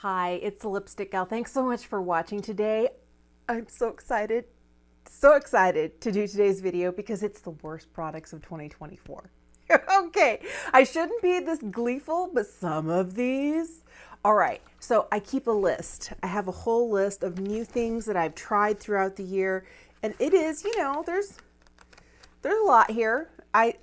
Hi, it's the Lipstick Gal. Thanks so much for watching today. I'm so excited to do today's video because it's the worst products of 2024. Okay, I shouldn't be this gleeful, but some of these. All right, so I keep a list. I have a whole list of new things that I've tried throughout the year, and it is, there's a lot here.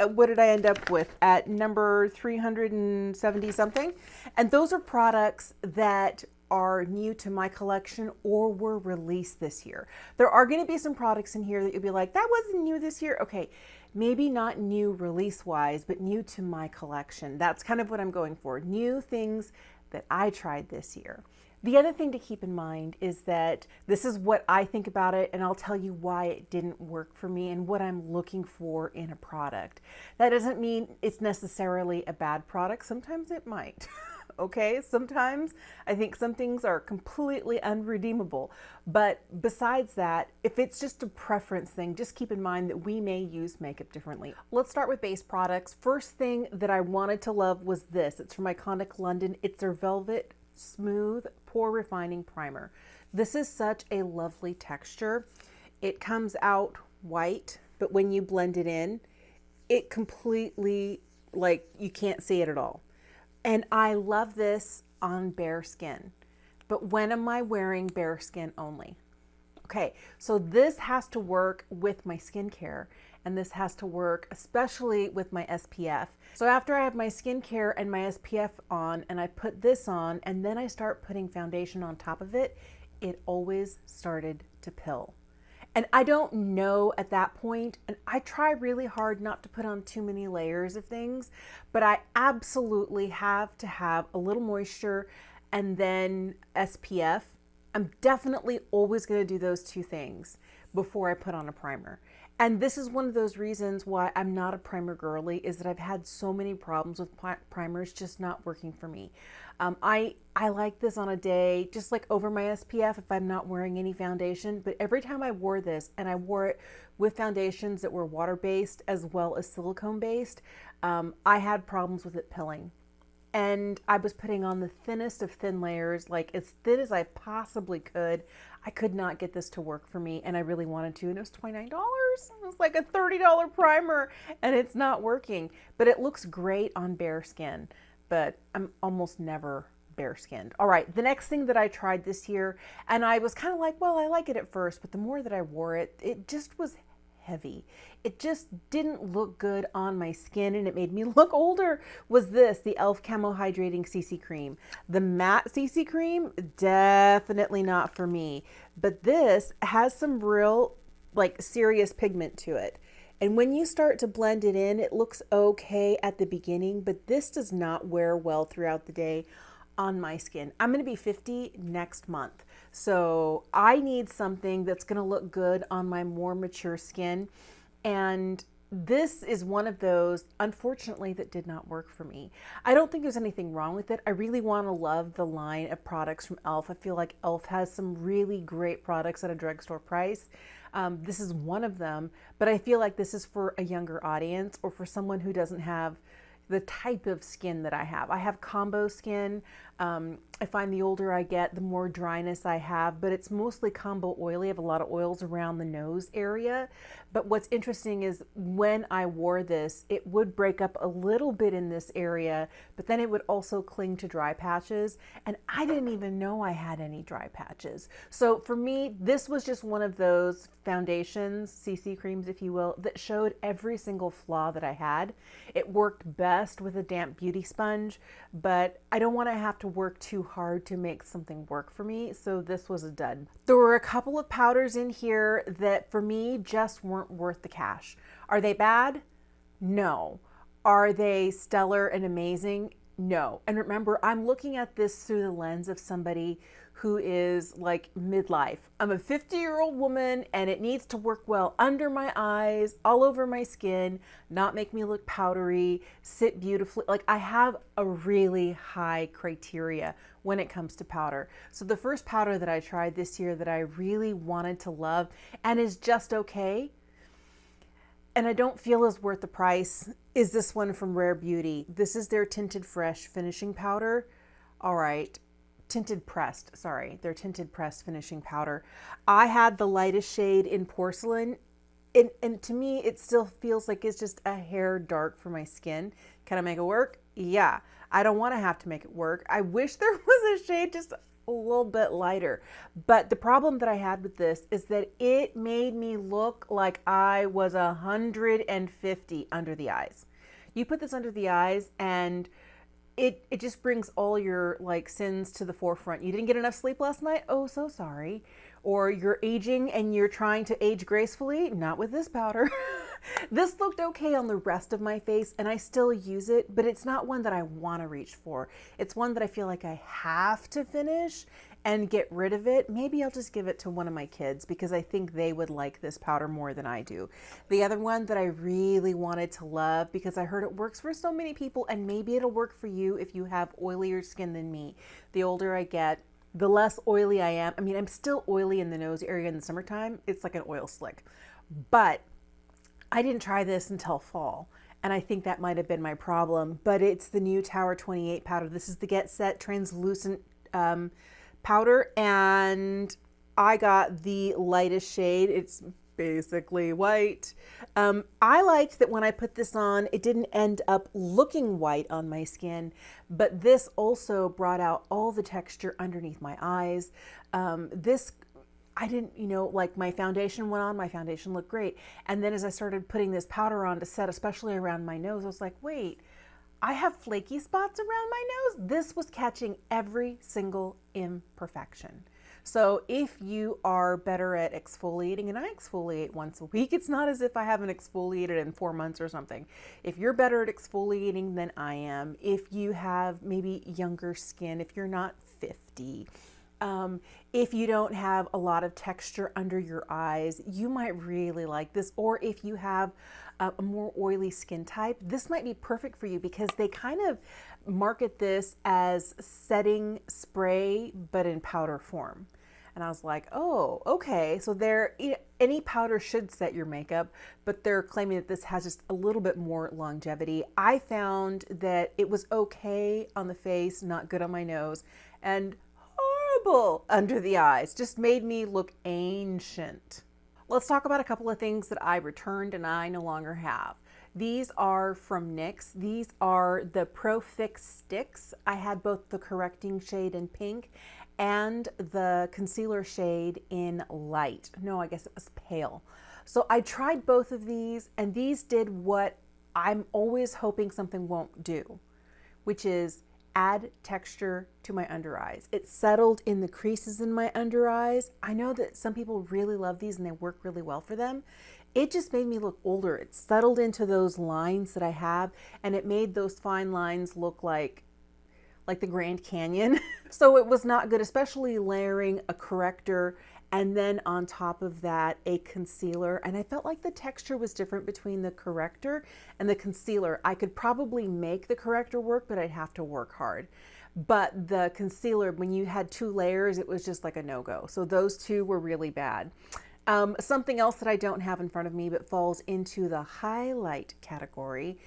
What did I end up with at number 370 something? And those are products that are new to my collection or were released this year. There are going to be some products in here that you'll be like, that wasn't new this year. Okay, maybe not new release wise, but new to my collection. That's kind of what I'm going for. New things that I tried this year. The other thing to keep in mind is that this is what I think about it, and I'll tell you why it didn't work for me and what I'm looking for in a product. That doesn't mean it's necessarily a bad product. Sometimes it might. Okay, sometimes I think some things are completely unredeemable. But besides that, if it's just a preference thing, just keep in mind that we may use makeup differently. Let's start with base products. First thing that I wanted to love was this. It's from Iconic London. It's their Velvet Smooth Pore Refining Primer. This is such a lovely texture. It comes out white, but when you blend it in, it completely, like, you can't see it at all. And I love this on bare skin. But when am I wearing bare skin only? Okay, so this has to work with my skincare, and this has to work especially with my SPF. So after I have my skincare and my SPF on, and I put this on, and then I start putting foundation on top of it, it always started to pill. And I don't know at that point, and I try really hard not to put on too many layers of things, but I absolutely have to have a little moisture and then SPF. I'm definitely always going to do those two things before I put on a primer. And this is one of those reasons why I'm not a primer girly, is that I've had so many problems with primers just not working for me. I like this on a day, just like over my SPF if I'm not wearing any foundation. But every time I wore this, and I wore it with foundations that were water-based as well as silicone-based, I had problems with it pilling. And I was putting on the thinnest of thin layers, like as thin as I possibly could. I could not get this to work for me, and I really wanted to, and it was $29. It was like a $30 primer, and it's not working. But it looks great on bare skin, but I'm almost never bare skinned. All right, the next thing that I tried this year, and I was kind of like, well, I like it at first, but the more that I wore it, it just was heavy. It just didn't look good on my skin, and it made me look older, was this, the e.l.f. Camo Hydrating CC Cream. The matte CC Cream, definitely not for me. But this has some real, like, serious pigment to it. And when you start to blend it in, it looks okay at the beginning, but this does not wear well throughout the day on my skin. I'm going to be 50 next month. So I need something that's going to look good on my more mature skin. And this is one of those, unfortunately, that did not work for me. I don't think there's anything wrong with it. I really want to love the line of products from e.l.f. I feel like e.l.f. has some really great products at a drugstore price. This is one of them, but I feel like this is for a younger audience or for someone who doesn't have the type of skin that I have. I have combo skin. I find the older I get, the more dryness I have, but it's mostly combo oily. I have a lot of oils around the nose area. But what's interesting is when I wore this, it would break up a little bit in this area, but then it would also cling to dry patches. And I didn't even know I had any dry patches. So for me, this was just one of those foundations, CC creams, if you will, that showed every single flaw that I had. It worked best with a damp beauty sponge, but I don't want to have to work too hard to make something work for me, so this was a dud. There were a couple of powders in here that for me just weren't worth the cash. Are they bad? No. Are they stellar and amazing? No. And remember, I'm looking at this through the lens of somebody who is like midlife. I'm a 50-year-old woman, and it needs to work well under my eyes, all over my skin, not make me look powdery, sit beautifully. Like, I have a really high criteria when it comes to powder. So the first powder that I tried this year that I really wanted to love and is just okay, and I don't feel is worth the price, is this one from Rare Beauty. This is their Tinted Fresh Finishing Powder. All right. tinted pressed, sorry. They're tinted pressed finishing powder. I had the lightest shade in porcelain. And to me, it still feels like it's just a hair dark for my skin. Can I make it work? Yeah. I don't want to have to make it work. I wish there was a shade just a little bit lighter. But the problem that I had with this is that it made me look like I was 150 under the eyes. You put this under the eyes and it just brings all your like sins to the forefront. You didn't get enough sleep last night? Oh, so sorry. Or you're aging and you're trying to age gracefully? Not with this powder. This looked okay on the rest of my face and I still use it, but it's not one that I want to reach for. It's one that I feel like I have to finish and get rid of it. Maybe I'll just give it to one of my kids because I think they would like this powder more than I do. The other one that I really wanted to love because I heard it works for so many people and maybe it'll work for you if you have oilier skin than me. The older I get, the less oily I am. I mean, I'm still oily in the nose area in the summertime. It's like an oil slick. But I didn't try this until fall. And I think that might have been my problem. But it's the new Tower 28 powder. This is the Get Set translucent powder. And I got the lightest shade. It's basically white. I liked that when I put this on, it didn't end up looking white on my skin, but this also brought out all the texture underneath my eyes. I didn't, like my foundation went on, my foundation looked great. And then as I started putting this powder on to set, especially around my nose, I was like, wait, I have flaky spots around my nose? This was catching every single imperfection. So if you are better at exfoliating, and I exfoliate once a week, it's not as if I haven't exfoliated in 4 months or something. If you're better at exfoliating than I am, if you have maybe younger skin, if you're not 50, if you don't have a lot of texture under your eyes, you might really like this. Or if you have a more oily skin type, this might be perfect for you because they kind of market this as setting spray, but in powder form. And I was like, oh, okay. So any powder should set your makeup, but they're claiming that this has just a little bit more longevity. I found that it was okay on the face, not good on my nose, and horrible under the eyes. Just made me look ancient. Let's talk about a couple of things that I returned and I no longer have. These are from NYX. These are the Pro Fix sticks. I had both the correcting shade in pink and the concealer shade in light. No, I guess it was pale. So I tried both of these and these did what I'm always hoping something won't do, which is add texture to my under eyes. It settled in the creases in my under eyes. I know that some people really love these and they work really well for them. It just made me look older. It settled into those lines that I have and it made those fine lines look like the Grand Canyon. So it was not good, especially layering a corrector and then on top of that a concealer. And I felt like the texture was different between the corrector and the concealer. I could probably make the corrector work, but I'd have to work hard. But the concealer, when you had 2 layers, it was just like a no-go. So those two were really bad. Something else that I don't have in front of me but falls into the highlight category.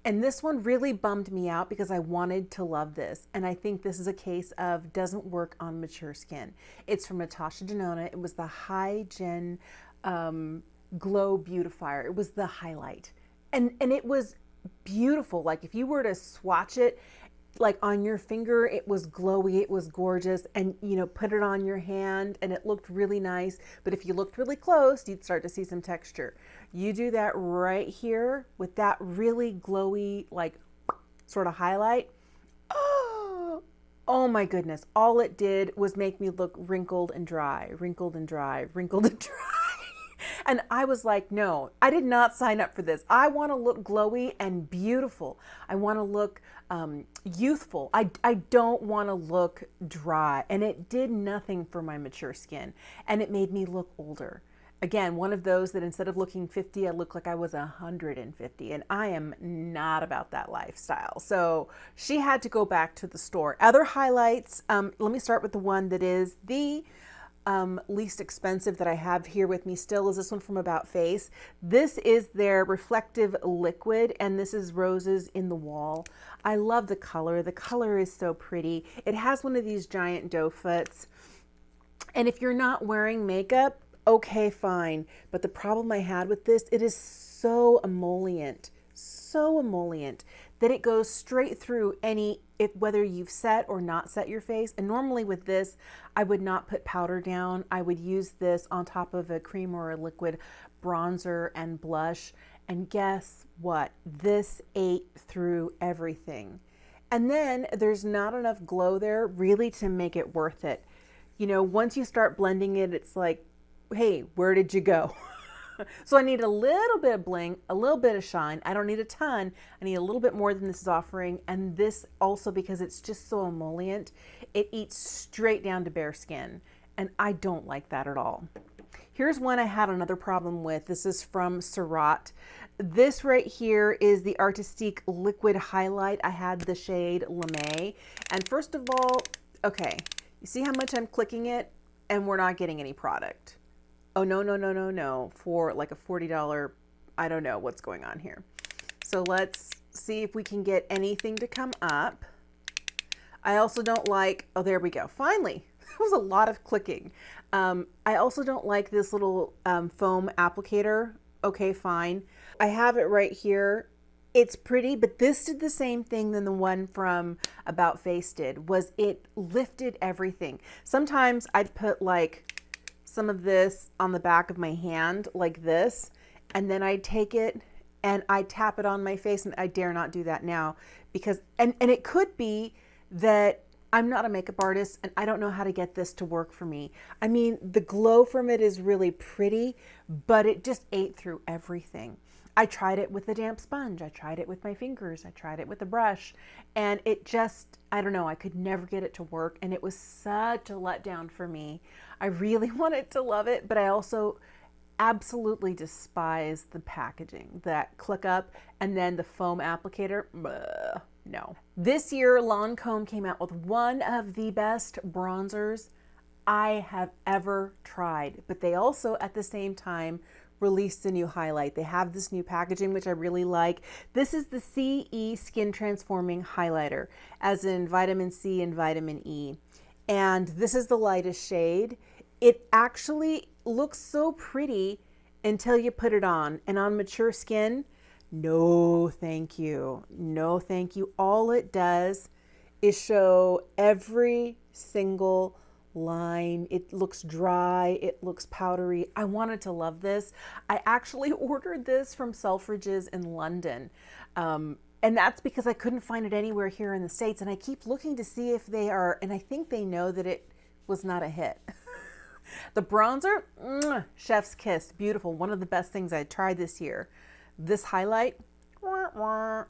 And this one really bummed me out because I wanted to love this. And I think this is a case of doesn't work on mature skin. It's from Natasha Denona. It was the High Gen Glow Beautifier. It was the highlight. And it was beautiful. Like if you were to swatch it, like on your finger, it was glowy, it was gorgeous, and put it on your hand and it looked really nice. But if you looked really close, you'd start to see some texture. You do that right here with that really glowy, like sort of highlight. Oh my goodness. All it did was make me look wrinkled and dry, wrinkled and dry, wrinkled and dry. And I was like, no, I did not sign up for this. I want to look glowy and beautiful. I want to look youthful. I don't want to look dry. And it did nothing for my mature skin. And it made me look older. Again, one of those that instead of looking 50, I looked like I was 150. And I am not about that lifestyle. So she had to go back to the store. Other highlights, let me start with the one that is the least expensive that I have here with me still is this one from About Face. This is their reflective liquid, and this is Roses in the Wall. I love the color. The color is so pretty. It has one of these giant doe foots. And if you're not wearing makeup, okay, fine. But the problem I had with this, it is so emollient that it goes straight through whether you've set or not set your face. And normally with this, I would not put powder down. I would use this on top of a cream or a liquid bronzer and blush. And guess what? This ate through everything. And then there's not enough glow there really to make it worth it. You know, once you start blending it, it's like, hey, where did you go? So I need a little bit of bling, a little bit of shine. I don't need a ton. I need a little bit more than this is offering. And this also, because it's just so emollient, it eats straight down to bare skin. And I don't like that at all. Here's one I had another problem with. This is from Surratt. This right here is the Artistique Liquid Highlight. I had the shade Lame. And first of all, okay, you see how much I'm clicking it and we're not getting any product. Oh, no, for like a $40, I don't know what's going on here. So let's see if we can get anything to come up. I also don't like, oh, there we go. Finally, that was a lot of clicking. I also don't like this little foam applicator. Okay, fine. I have it right here. It's pretty, but this did the same thing than the one from About Face did, was it lifted everything. Sometimes I'd put like some of this on the back of my hand like this, and then I'd take it and I'd tap it on my face, and I dare not do that now because, and it could be that I'm not a makeup artist and I don't know how to get this to work for me. I mean, the glow from it is really pretty, but it just ate through everything. I tried it with a damp sponge. I tried it with my fingers. I tried it with a brush, and it just, I don't know, I could never get it to work. And it was such a letdown for me. I really wanted to love it, but I also absolutely despise the packaging, that click up and then the foam applicator. Bleh, no. This year, Lancome came out with one of the best bronzers I have ever tried, but they also at the same time released a new highlight. They have this new packaging, which I really like. This is the CE Skin Transforming Highlighter, as in vitamin C and vitamin E. And this is the lightest shade. It actually looks so pretty until you put it on. And on mature skin, no thank you. No thank you. All it does is show every single line. It looks dry. It looks powdery. I wanted to love this. I actually ordered this from Selfridges in London. And that's because I couldn't find it anywhere here in the States. And I keep looking to see if they are, and I think they know that it was not a hit. The bronzer, chef's kiss, beautiful. One of the best things I tried this year. This highlight,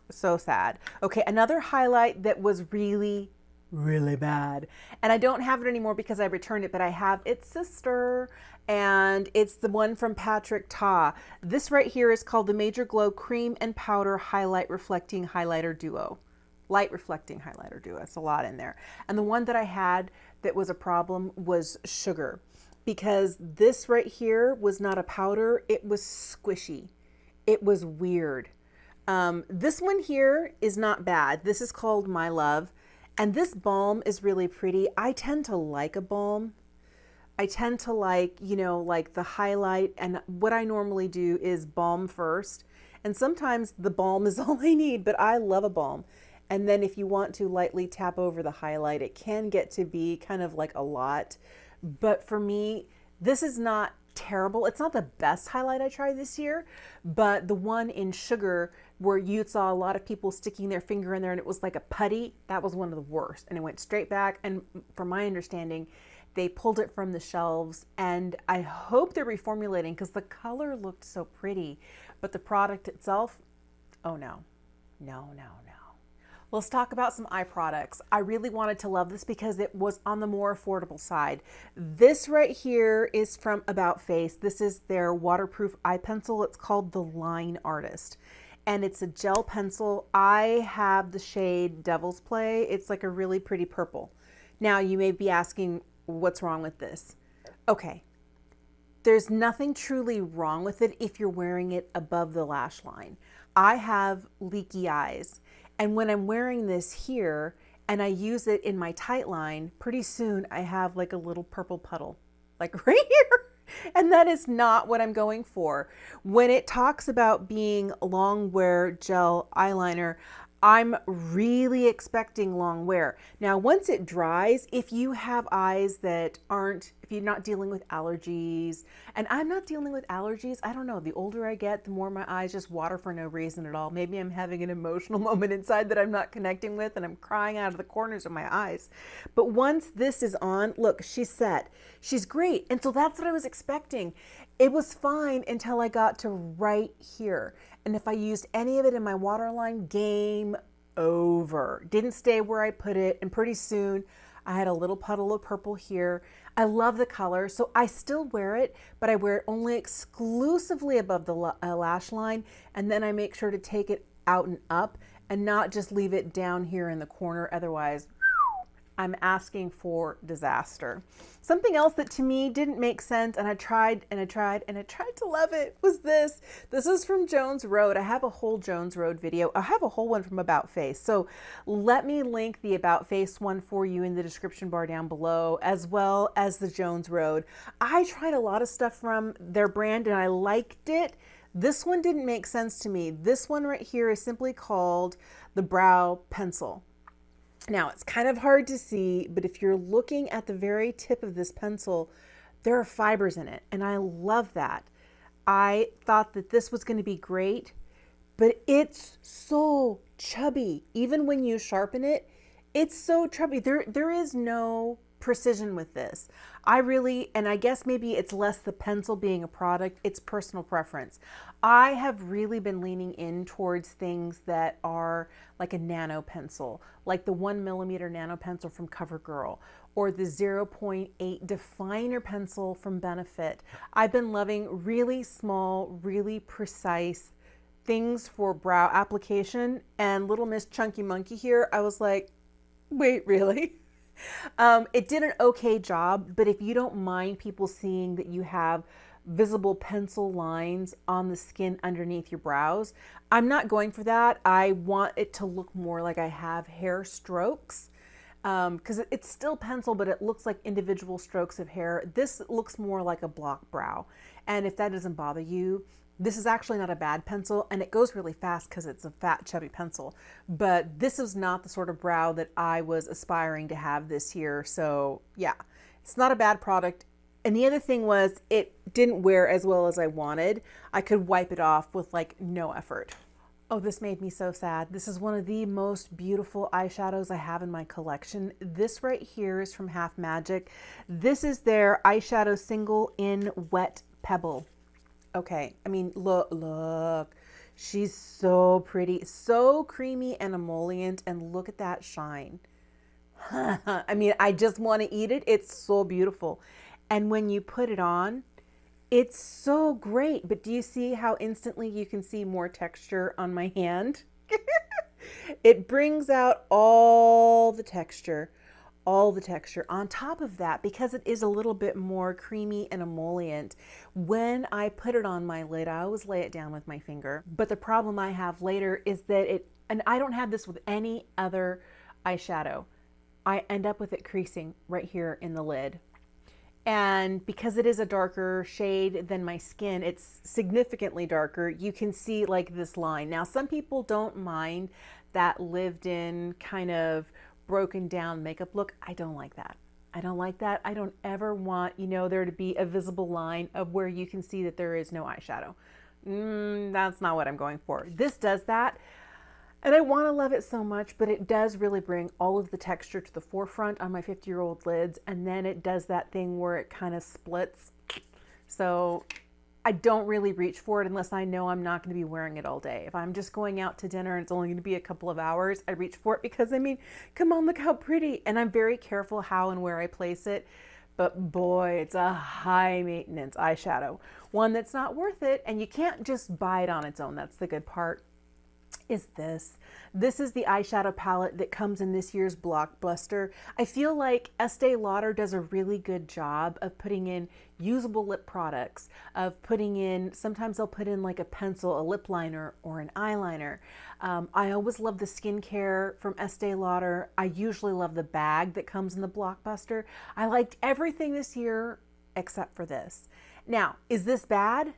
so sad. Okay, another highlight that was really bad. And I don't have it anymore because I returned it, but I have its sister, and it's the one from Patrick Ta. This right here is called the Major Glow Cream and Powder Highlight Reflecting Highlighter Duo. Light Reflecting Highlighter Duo. It's a lot in there. And the one that I had that was a problem was Sugar, because this right here was not a powder. It was squishy. It was weird. This one here is not bad. This is called My Love. And this balm is really pretty. I tend to like a balm. I tend to like, you know, like the highlight. And what I normally do is balm first. And sometimes the balm is all I need, but I love a balm. And then if you want to lightly tap over the highlight, it can get to be kind of like a lot. But for me, this is not terrible. It's not the best highlight I tried this year, but the one in Sugar where you saw a lot of people sticking their finger in there and it was like a putty, that was one of the worst. And it went straight back. And from my understanding, they pulled it from the shelves, and I hope they're reformulating because the color looked so pretty, but the product itself, oh no. Let's talk about some eye products. I really wanted to love this because it was on the more affordable side. This right here is from About Face. This is their waterproof eye pencil. It's called the Line Artist, and it's a gel pencil. I have the shade Devil's Play. It's like a really pretty purple. Now you may be asking, what's wrong with this? Okay, there's nothing truly wrong with it if you're wearing it above the lash line. I have leaky eyes, and when I'm wearing this here and I use it in my tight line, pretty soon I have like a little purple puddle, like right here. And that is not what I'm going for. When it talks about being long wear gel eyeliner, I'm really expecting long wear. Now, once it dries, if you have eyes that aren't, if you're not dealing with allergies, and I'm not dealing with allergies, I don't know, the older I get, the more my eyes just water for no reason at all. Maybe I'm having an emotional moment inside that I'm not connecting with and I'm crying out of the corners of my eyes. But once this is on, look, she's set. She's great. And so that's what I was expecting. It was fine until I got to right here. And if I used any of it in my waterline, game over. Didn't stay where I put it. And pretty soon I had a little puddle of purple here. I love the color, so I still wear it, but I wear it only exclusively above the lash line. And then I make sure to take it out and up and not just leave it down here in the corner. Otherwise, I'm asking for disaster. Something else that to me didn't make sense, and I tried to love it, was this. This is from Jones Road. I have a whole Jones Road video. I have a whole one from About Face. So let me link the About Face one for you in the description bar down below, as well as the Jones Road. I tried a lot of stuff from their brand and I liked it. This one didn't make sense to me. This one right here is simply called the Brow Pencil. Now, it's kind of hard to see, but if you're looking at the very tip of this pencil, there are fibers in it, and I love that. I thought that this was going to be great, but it's so chubby. Even when you sharpen it, it's so chubby. There is no precision with this. And I guess maybe it's less the pencil being a product, it's personal preference. I have really been leaning in towards things that are like a nano pencil, like the 1mm nano pencil from CoverGirl, or the 0.8 definer pencil from Benefit. I've been loving really small, really precise things for brow application, and Little Miss Chunky Monkey here, I was like, wait, really? It did an okay job, but if you don't mind people seeing that you have visible pencil lines on the skin underneath your brows, I'm not going for that. I want it to look more like I have hair strokes, because it's still pencil, but it looks like individual strokes of hair. This looks more like a block brow. And if that doesn't bother you, this is actually not a bad pencil, and it goes really fast because it's a fat, chubby pencil. But this is not the sort of brow that I was aspiring to have this year. So yeah, it's not a bad product. And the other thing was, it didn't wear as well as I wanted. I could wipe it off with like no effort. Oh, this made me so sad. This is one of the most beautiful eyeshadows I have in my collection. This right here is from Half Magic. This is their eyeshadow single in Wet Pebble. Okay, I mean, look, she's so pretty, so creamy and emollient, and look at that shine. I mean, I just want to eat it. It's so beautiful. And when you put it on, it's so great. But do you see how instantly you can see more texture on my hand? It brings out all the texture. On top of that, because it is a little bit more creamy and emollient, when I put it on my lid, I always lay it down with my finger. But the problem I have later is that and I don't have this with any other eyeshadow, I end up with it creasing right here in the lid. And because it is a darker shade than my skin, it's significantly darker. You can see like this line. Now, some people don't mind that lived in kind of broken down makeup look. I don't like that. I don't like that. I don't ever want, there to be a visible line of where you can see that there is no eyeshadow. That's not what I'm going for. This does that. And I want to love it so much, but it does really bring all of the texture to the forefront on my 50-year-old lids. And then it does that thing where it kind of splits. So I don't really reach for it unless I know I'm not going to be wearing it all day. If I'm just going out to dinner and it's only going to be a couple of hours, I reach for it because, I mean, come on, look how pretty. And I'm very careful how and where I place it. But boy, it's a high maintenance eyeshadow. One that's not worth it, and you can't just buy it on its own. That's the good part. is this. This is the eyeshadow palette that comes in this year's Blockbuster. I feel like Estee Lauder does a really good job of putting in usable lip products, of putting in, sometimes they'll put in like a pencil, a lip liner, or an eyeliner. I always love the skincare from Estee Lauder. I usually love the bag that comes in the Blockbuster. I liked everything this year except for this. Now, is this bad?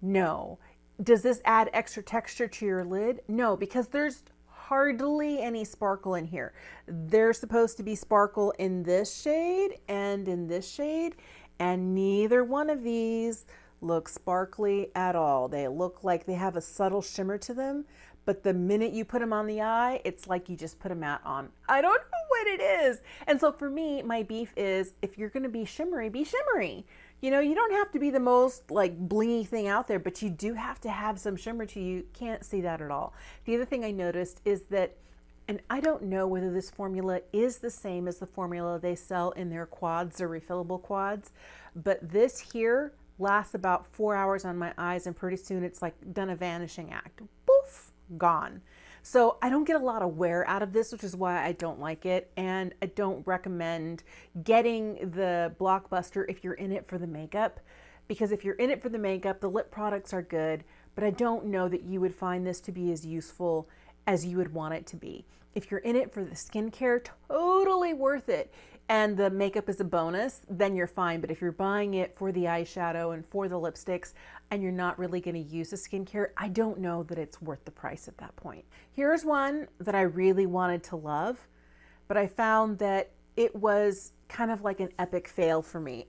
No. Does this add extra texture to your lid? No, because there's hardly any sparkle in here. There's supposed to be sparkle in this shade and in this shade, and neither one of these look sparkly at all. They look like they have a subtle shimmer to them, but the minute you put them on the eye, it's like you just put a matte on. I don't know what it is. And so for me, my beef is, if you're gonna be shimmery, be shimmery. You know, you don't have to be the most like blingy thing out there, but you do have to have some shimmer to you. Can't see that at all. The other thing I noticed is that, and I don't know whether this formula is the same as the formula they sell in their quads or refillable quads, but this here lasts about 4 hours on my eyes, and pretty soon it's like done a vanishing act. Poof, gone. So I don't get a lot of wear out of this, which is why I don't like it. And I don't recommend getting the Blockbuster if you're in it for the makeup, because if you're in it for the makeup, the lip products are good, but I don't know that you would find this to be as useful as you would want it to be. If you're in it for the skincare, totally worth it, and the makeup is a bonus, then you're fine. But if you're buying it for the eyeshadow and for the lipsticks, and you're not really going to use the skincare, I don't know that it's worth the price at that point. Here's one that I really wanted to love, but I found that it was kind of like an epic fail for me.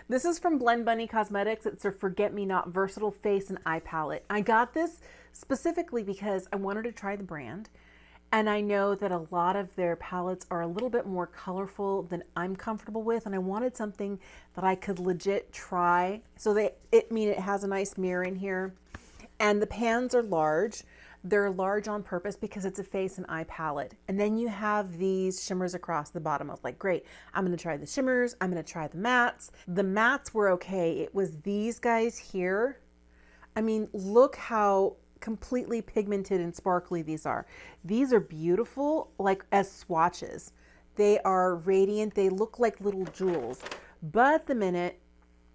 This is from Blend Bunny Cosmetics. It's their Forget Me Not Versatile Face and Eye Palette. I got this specifically because I wanted to try the brand. And I know that a lot of their palettes are a little bit more colorful than I'm comfortable with. And I wanted something that I could legit try. So it has a nice mirror in here. And the pans are large. They're large on purpose because it's a face and eye palette. And then you have these shimmers across the bottom. I was like, great, I'm gonna try the shimmers. I'm gonna try the mattes. The mattes were okay. It was these guys here. I mean, look how completely pigmented and sparkly these are. These are beautiful, like as swatches. They are radiant. They look like little jewels. But the minute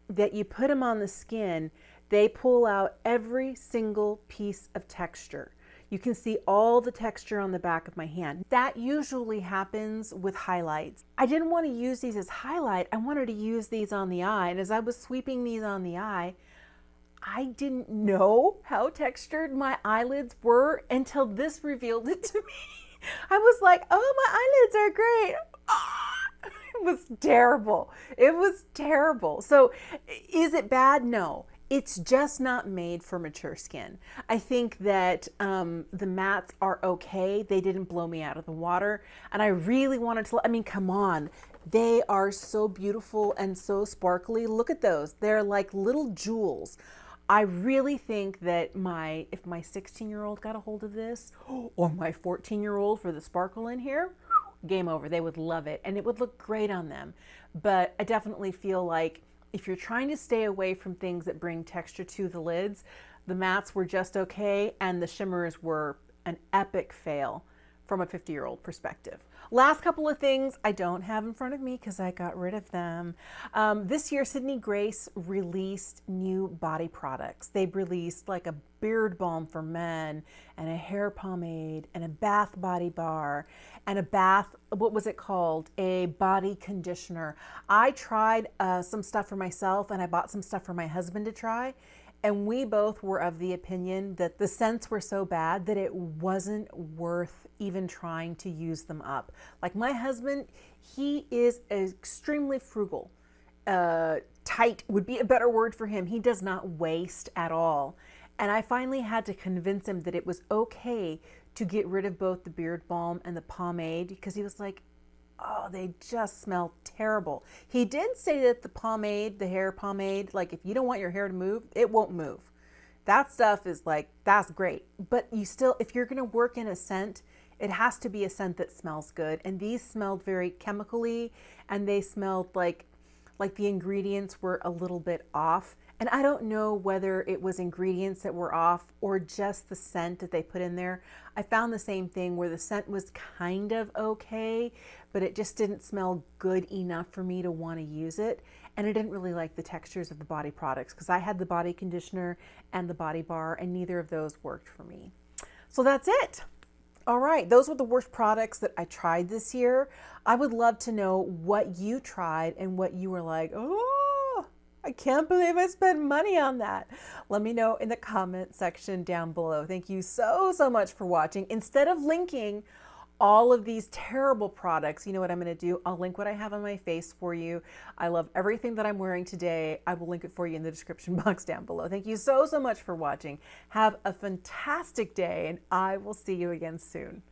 that you put them on the skin, they pull out every single piece of texture. You can see all the texture on the back of my hand. That usually happens with highlights. I didn't want to use these as highlight. I wanted to use these on the eye. And as I was sweeping these on the eye, I didn't know how textured my eyelids were until this revealed it to me. I was like, oh, my eyelids are great. Ah, it was terrible. It was terrible. So is it bad? No. It's just not made for mature skin. I think that the mattes are okay. They didn't blow me out of the water. And I really wanted to, I mean, come on. They are so beautiful and so sparkly. Look at those. They're like little jewels. I really think that if my 16-year-old got a hold of this, or my 14-year-old for the sparkle in here, game over. They would love it, and it would look great on them. But I definitely feel like if you're trying to stay away from things that bring texture to the lids, the mattes were just okay, and the shimmers were an epic fail from a 50-year-old perspective. Last couple of things I don't have in front of me because I got rid of them. This year, Sydney Grace released new body products. They released like a beard balm for men and a hair pomade and a bath body bar and what was it called? A body conditioner. I tried some stuff for myself, and I bought some stuff for my husband to try. And we both were of the opinion that the scents were so bad that it wasn't worth even trying to use them up. Like my husband, he is extremely frugal. Tight would be a better word for him. He does not waste at all. And I finally had to convince him that it was okay to get rid of both the beard balm and the pomade, because he was like, oh, they just smell terrible. He did say that the pomade, the hair pomade, like if you don't want your hair to move, it won't move. That stuff is like, that's great. But you still, if you're going to work in a scent, it has to be a scent that smells good. And these smelled very chemically, and they smelled like the ingredients were a little bit off. And I don't know whether it was ingredients that were off or just the scent that they put in there. I found the same thing where the scent was kind of okay, but it just didn't smell good enough for me to want to use it. And I didn't really like the textures of the body products because I had the body conditioner and the body bar, and neither of those worked for me. So that's it. All right, those were the worst products that I tried this year. I would love to know what you tried and what you were like, oh, I can't believe I spent money on that. Let me know in the comment section down below. Thank you so much for watching. Instead of linking all of these terrible products, you know what I'm going to do? I'll link what I have on my face for you. I love everything that I'm wearing today. I will link it for you in the description box down below. Thank you so much for watching. Have a fantastic day, and I will see you again soon.